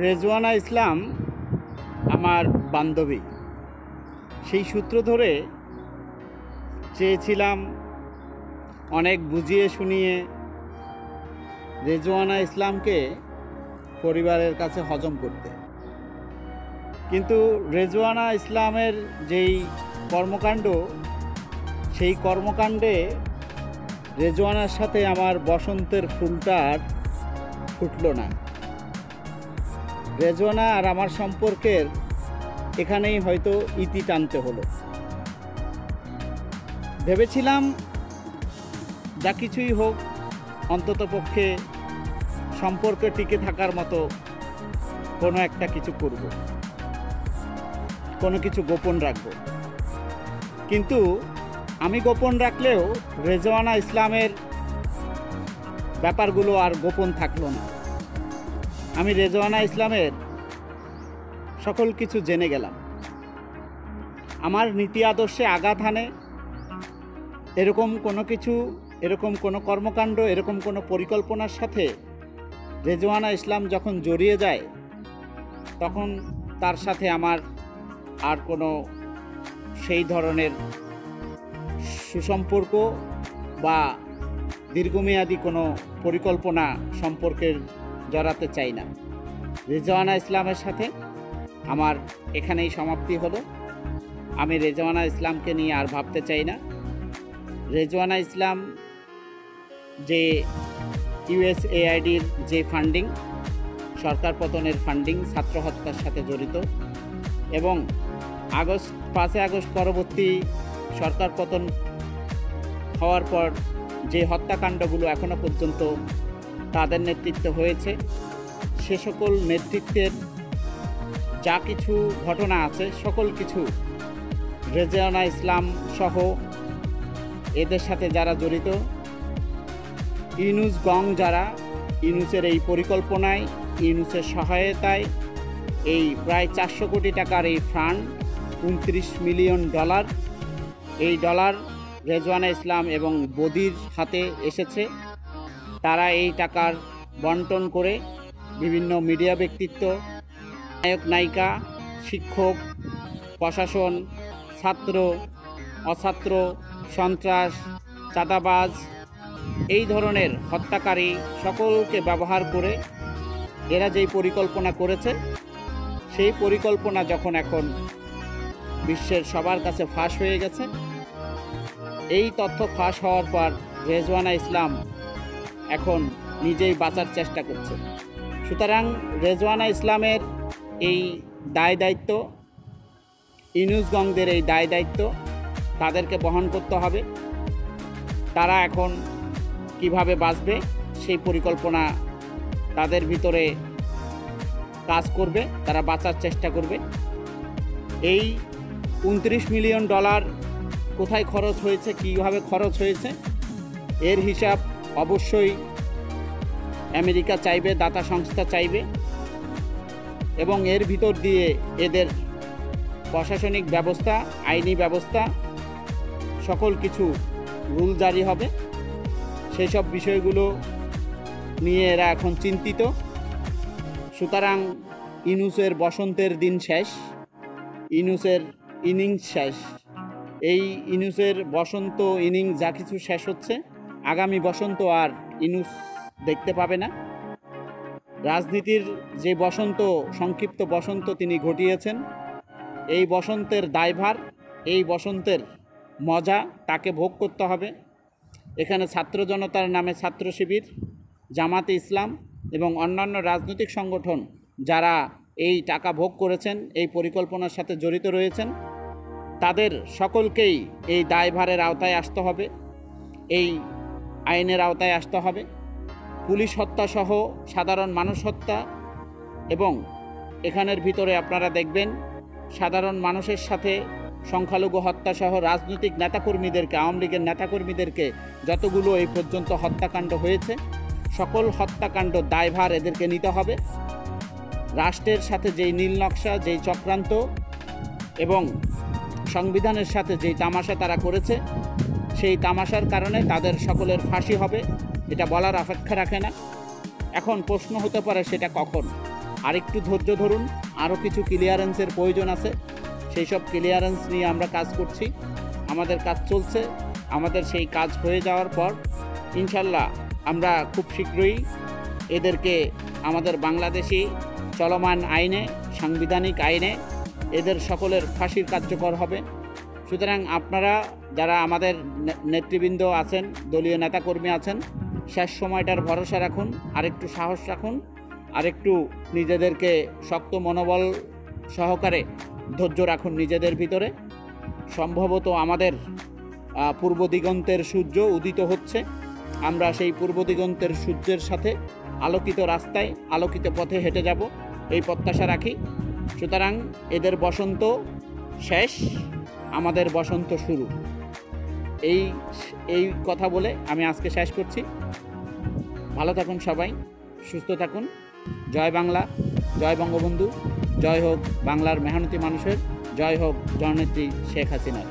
রেজওয়ানা ইসলাম আমার বান্ধবী। সেই সূত্র ধরে চেয়েছিলাম অনেক বুঝিয়ে শুনিয়ে রেজওয়ানা ইসলামকে পরিবারের কাছে হজম করতে, কিন্তু রেজওয়ানা ইসলামের যেই কর্মকাণ্ড, সেই কর্মকাণ্ডে রেজওয়ানার সাথে আমার বসন্তের ফুলটা আর ফুটল না। রেজওয়ানা আর আমার সম্পর্কের এখানেই হয়তো ইতি টানতে হলো। ভেবেছিলাম যা কিছুই হোক, অন্ততপক্ষে সম্পর্কে টিকে থাকার মতো কোনো একটা কিছু করব, কোনো কিছু গোপন রাখব। কিন্তু আমি গোপন রাখলেও রেজওয়ানা ইসলামের ব্যাপারগুলো আর গোপন থাকলো না। আমি রেজওয়ানা ইসলামের সকল কিছু জেনে গেলাম। আমার নীতি আদর্শে আঘাত হানে এরকম কোনো কিছু, এরকম কোনো কর্মকাণ্ড, এরকম কোনো পরিকল্পনার সাথে রেজওয়ানা ইসলাম যখন জড়িয়ে যায়, তখন তার সাথে আমার আর কোনো সেই ধরনের সুসম্পর্ক বা দীর্ঘমেয়াদী কোনো পরিকল্পনা সম্পর্কের জড়াতে চাই না। রেজওয়ানা ইসলামের সাথে আমার এখানেই সমাপ্তি হলো। আমি রেজওয়ানা ইসলামকে নিয়ে আর ভাবতে চাই না। রেজওয়ানা ইসলাম যে ইউএসএআইডির যে ফান্ডিং, সরকার পতনের ফান্ডিং, ছাত্র হত্যার সাথে জড়িত, এবং 5 আগস্ট পরবর্তী সরকার পতন হওয়ার পর যে হত্যাকাণ্ডগুলো এখনও পর্যন্ত তাদের নেতৃত্বে হয়েছে, সে সকল নেতৃত্বের যা কিছু ঘটনা আছে, সকল কিছু রেজওয়ানা ইসলাম সহ এদের সাথে যারা জড়িত, ইউনুস গং যারা, ইউনুসের এই পরিকল্পনায়, ইউনুসের সহায়তায় এই প্রায় 400 কোটি টাকার এই ফান্ড, $29 মিলিয়ন, এই ডলার রেজওয়ানা ইসলাম এবং বদির হাতে এসেছে। তারা এই টাকার বন্টন করে বিভিন্ন মিডিয়া ব্যক্তিত্ব, নায়ক নায়িকা, শিক্ষক, প্রশাসন, ছাত্র, অছাত্র, সন্ত্রাস, চাঁদাবাজ, এই ধরনের হত্যাকারী সকলকে ব্যবহার করে এরা যেই পরিকল্পনা করেছে, সেই পরিকল্পনা যখন এখন বিশ্বের সবার কাছে ফাঁস হয়ে গেছে, এই তথ্য ফাঁস হওয়ার পর রেজওয়ানা ইসলাম এখন নিজেই বাঁচার চেষ্টা করছে। সুতরাং রেজওয়ানা ইসলামের এই দায় দায়িত্ব, ইউনুস গংদের এই দায় দায়িত্ব তাদেরকে বহন করতে হবে। তারা এখন কিভাবে বাঁচবে সেই পরিকল্পনা তাদের ভিতরে কাজ করবে, তারা বাঁচার চেষ্টা করবে। এই $29 মিলিয়ন কোথায় খরচ হয়েছে, কীভাবে খরচ হয়েছে, এর হিসাব অবশ্যই আমেরিকা চাইবে, দাতা সংস্থা চাইবে, এবং এর ভিতর দিয়ে এদের প্রশাসনিক ব্যবস্থা, আইনি ব্যবস্থা, সকল কিছু রুল জারি হবে। সেই সব বিষয়গুলো নিয়ে এরা এখন চিন্তিত। সুতরাং ইউনুসের বসন্তের দিন শেষ, ইউনুসের ইনিংস শেষ। এই ইউনুসের বসন্ত ইনিংস যা কিছু শেষ হচ্ছে, আগামী বসন্ত আর ইউনুস দেখতে পাবে না। রাজনীতির যে বসন্ত, সংক্ষিপ্ত বসন্ত তিনি ঘটিয়েছেন, এই বসন্তের দায়ভার, এই বসন্তের মজা তাকে ভোগ করতে হবে। এখানে ছাত্র জনতার নামে ছাত্র শিবির, জামাতে ইসলাম এবং অন্যান্য রাজনৈতিক সংগঠন যারা এই টাকা ভোগ করেছেন, এই পরিকল্পনার সাথে জড়িত রয়েছেন, তাদের সকলকেই এই দায়ভারের আওতায় আসতে হবে, এই আইনের আওতায় আসতে হবে। পুলিশ হত্যা সহ সাধারণ মানুষ হত্যা, এবং এখানের ভিতরে আপনারা দেখবেন সাধারণ মানুষের সাথে সংখ্যালঘু হত্যা সহ রাজনৈতিক নেতাকর্মীদেরকে, আওয়ামী লীগের নেতাকর্মীদেরকে যতগুলো এই পর্যন্ত হত্যাকাণ্ড হয়েছে, সকল হত্যাকাণ্ড দায়ভার এদেরকে নিতে হবে। রাষ্ট্রের সাথে যেই নীল নকশা, যেই চক্রান্ত এবং সংবিধানের সাথে যেই তামাশা তারা করেছে, সেই তামাশার কারণে তাদের সকলের ফাঁসি হবে, এটা বলার অপেক্ষা রাখে না। এখন প্রশ্ন হতে পারে সেটা কখন। আরেকটু ধৈর্য ধরুন, আরও কিছু ক্লিয়ারেন্সের প্রয়োজন আছে, সেই সব ক্লিয়ারেন্স নিয়ে আমরা কাজ করছি, আমাদের কাজ চলছে। আমাদের সেই কাজ হয়ে যাওয়ার পর ইনশাল্লাহ আমরা খুব শীঘ্রই এদেরকে আমাদের বাংলাদেশি চলমান আইনে, সাংবিধানিক আইনে এদের সকলের ফাঁসির কার্যকর হবে। সুতরাং আপনারা যারা আমাদের নেতৃবৃন্দ আছেন, দলীয় নেতাকর্মী আছেন, শেষ সময়টার ভরসা রাখুন, আরেকটু সাহস রাখুন, আরেকটু নিজেদেরকে শক্ত মনোবল সহকারে ধৈর্য রাখুন নিজেদের ভিতরে। সম্ভবত আমাদের পূর্ব দিগন্তের সূর্য উদিত হচ্ছে, আমরা সেই পূর্ব দিগন্তের সূর্যের সাথে আলোকিত রাস্তায়, আলোকিত পথে হেঁটে যাব, এই প্রত্যাশা রাখি। সুতরাং এদের বসন্ত শেষ, আমাদের বসন্ত শুরু। এই কথা বলে আমি আজকে শেষ করছি। ভালো থাকুন সবাই, সুস্থ থাকুন। জয় বাংলা, জয় বঙ্গবন্ধু, জয় হোক বাংলার মেহনতি মানুষের, জয় হোক জননেত্রী শেখ হাসিনার।